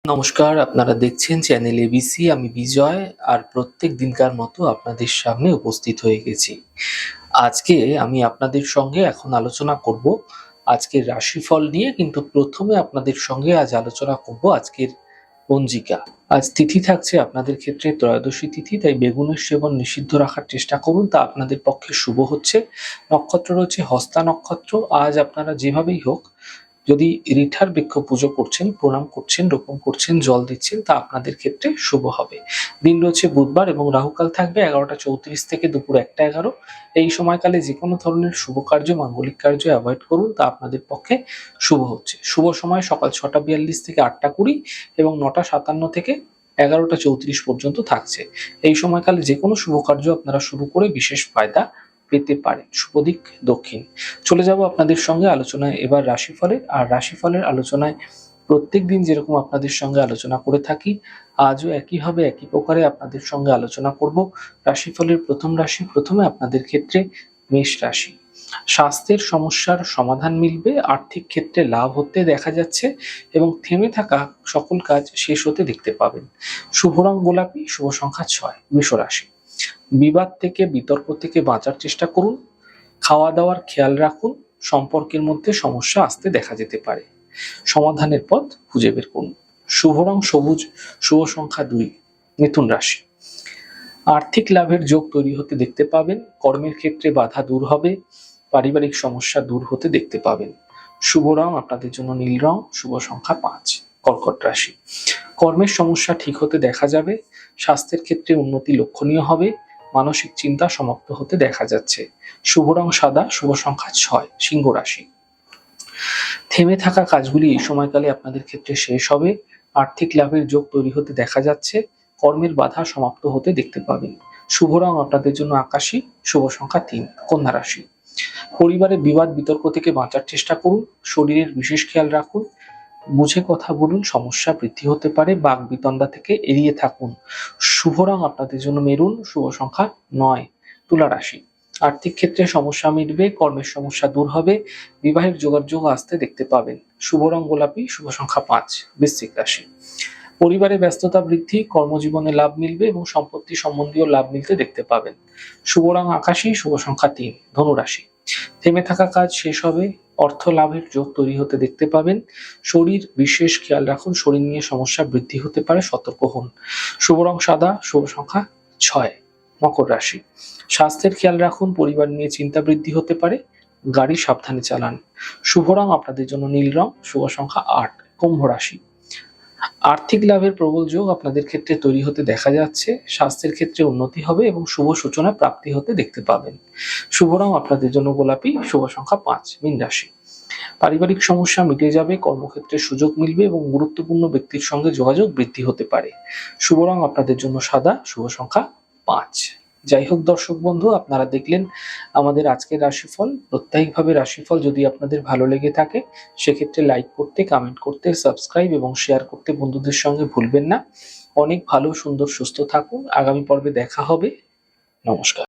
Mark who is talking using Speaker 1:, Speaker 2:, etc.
Speaker 1: নমস্কার, আপনারা দেখছেন চ্যানেল এবিসি। আমি বিজয়, আর প্রত্যেক দিনকার মতো আপনাদের সামনে উপস্থিত হয়ে গেছি। আজকে আমি আপনাদের সঙ্গে এখন আলোচনা করব আজকের রাশিফল নিয়ে, কিন্তু প্রথমে আপনাদের সঙ্গে আজ আলোচনা করব আজকের পঞ্জিকা। আজ তিথি থাকছে আপনাদের ক্ষেত্রে ত্রয়োদশী তিথি, তাই বেগুনের সেবন নিষিদ্ধ রাখার চেষ্টা করুন, তা আপনাদের পক্ষে শুভ হচ্ছে। নক্ষত্র রয়েছে হস্তা নক্ষত্র। আজ আপনারা যেভাবেই হোক, যদি রিঠার বৃক্ষ পুজো করছেন, প্রণাম করছেন, রোপণ করছেন, জল দিচ্ছেন, তা আপনাদের ক্ষেত্রে শুভ হবে। দিন রয়েছে বুধবার এবং রাহুকাল থাকবে 11টা 34 থেকে দুপুর 1টা 11। এই সময়কালে যে কোনো ধরনের শুভ কার্য, মাঙ্গলিক কার্য অ্যাভয়েড করুন, তা আপনাদের পক্ষে শুভ হচ্ছে। শুভ সময় সকাল 6টা 42 থেকে 8টা 20 এবং 9টা 57 থেকে 11টা 34 পর্যন্ত থাকছে। এই সময়কালে যে কোনো শুভ কার্য আপনারা শুরু করে বিশেষ ফায়দা পেতে পারেন। শুভ দিক দক্ষিণ। চলে যাব আপনাদের সঙ্গে আলোচনায় এবার রাশিফলের। আর রাশিফলের আলোচনায় প্রত্যেকদিন যেরকম আপনাদের সঙ্গে আলোচনা করে থাকি, আজও একইভাবে একই প্রকারে আপনাদের সঙ্গে আলোচনা করব রাশিফলের প্রথম রাশি। প্রথমে আপনাদের ক্ষেত্রে মেষ রাশি। স্বাস্থ্যের সমস্যার সমাধান মিলবে, আর্থিক ক্ষেত্রে লাভ হতে দেখা যাচ্ছে এবং থেমে থাকা সকল কাজ শেষ হতে দেখতে পাবেন। শুভ রং গোলাপি, শুভ সংখ্যা 6। বৃষ রাশি। বিবাদ থেকে, বিতর্ক থেকে বাঁচার চেষ্টা করুন। খাওয়া দাওয়ার খেয়াল রাখুন। সম্পর্কের মধ্যে সমস্যা আসতে দেখা যেতে পারে। সমাধানের পথ খুঁজে বের করুন। শুভ রং সবুজ, শুভ সংখ্যা 2। মিথুন রাশি। আর্থিক লাভের যোগ তৈরি হতে দেখতে পাবেন। কর্মের ক্ষেত্রে বাধা দূর হবে। পারিবারিক সমস্যা দূর হতে দেখতে পাবেন। শুভ রং আপনাদের জন্য নীল রং, শুভ সংখ্যা 5। কর্কট রাশি। কর্মের সমস্যা ঠিক হতে দেখা যাবে। স্বাস্থ্যের ক্ষেত্রে উন্নতি লক্ষণীয় হবে। মানসিক চিন্তা সমাপ্ত হতে দেখা যাচ্ছে। শুভ রং সাদা, শুভ সংখ্যা 6। সিংহ রাশি। থেমে থাকা কাজগুলি এই সময়কালে আপনাদের ক্ষেত্রে শেষ হবে। আর্থিক লাভের যোগ তৈরি হতে দেখা যাচ্ছে। কর্মের বাধা সমাপ্ত হতে দেখতে পাবেন। শুভ রং আপনাদের জন্য আকাশী, শুভ সংখ্যা 3। কন্যা রাশি। পরিবারে বিবাদ বিতর্ক থেকে বাঁচার চেষ্টা করুন। শরীরের বিশেষ খেয়াল রাখুন। বুঝে কথা বলুন, সমস্যা বৃদ্ধি হতে পারে। বাক বিতণ্ডা থেকে এড়িয়ে থাকুন। শুভ রং আপনাদের জন্য মেরুন, শুভ সংখ্যা 9। তুলা রাশি। আর্থিক ক্ষেত্রে সমস্যা মিটবে, কর্মের সমস্যা দূর হবে। বিবাহের যোগাযোগ আসতে দেখতে পাবেন। শুভ রং গোলাপি, শুভ সংখ্যা 5। বৃশ্চিক রাশি। পরিবারে ব্যস্ততা বৃদ্ধি, কর্মজীবনে লাভ মিলবে এবং সম্পত্তি সম্বন্ধীয় লাভ মিলতে দেখতে পাবেন। শুভ রং আকাশী, শুভ সংখ্যা 3। ধনু রাশি। থেমে থাকা কাজ শেষ হবে। অর্থ লাভের যোগ তৈরি হতে দেখতে পাবেন। শরীর বিশেষ খেয়াল রাখুন, শরীর নিয়ে সমস্যা বৃদ্ধি হতে পারে, সতর্ক হন। শুভ রং সাদা, শুভ সংখ্যা 6। মকর রাশি। স্বাস্থ্যের খেয়াল রাখুন, পরিবার নিয়ে চিন্তা বৃদ্ধি হতে পারে। গাড়ি সাবধানে চালান। শুভ রং আপনাদের জন্য নীল রং, শুভ সংখ্যা 8। কুম্ভ রাশি। আর্থিক লাভের প্রবল যোগ আপনাদের ক্ষেত্রে তৈরি হতে দেখা যাচ্ছে। স্বাস্থ্যের ক্ষেত্রে উন্নতি হবে এবং শুভ সূচনা প্রাপ্তি হতে দেখতে পাবেন। শুভ রং আপনাদের জন্য গোলাপি, শুভ সংখ্যা 5। মীন রাশি। পারিবারিক সমস্যা মিটে যাবে, কর্মক্ষেত্রে সুযোগ মিলবে এবং গুরুত্বপূর্ণ ব্যক্তির সঙ্গে যোগাযোগ বৃদ্ধি হতে পারে। শুভ রং আপনাদের জন্য সাদা, শুভ সংখ্যা 5। যাই হোক দর্শক বন্ধু, আপনারা দেখলেন আমাদের আজকের রাশিফল। প্রত্যেকভাবে রাশিফল যদি আপনাদের ভালো লেগে থাকে, সেক্ষেত্রে লাইক করতে, কমেন্ট করতে, সাবস্ক্রাইব এবং শেয়ার করতে বন্ধুদের সঙ্গে ভুলবেন না। অনেক ভালো, সুন্দর, সুস্থ থাকুন। আগামী পর্বে দেখা হবে। নমস্কার।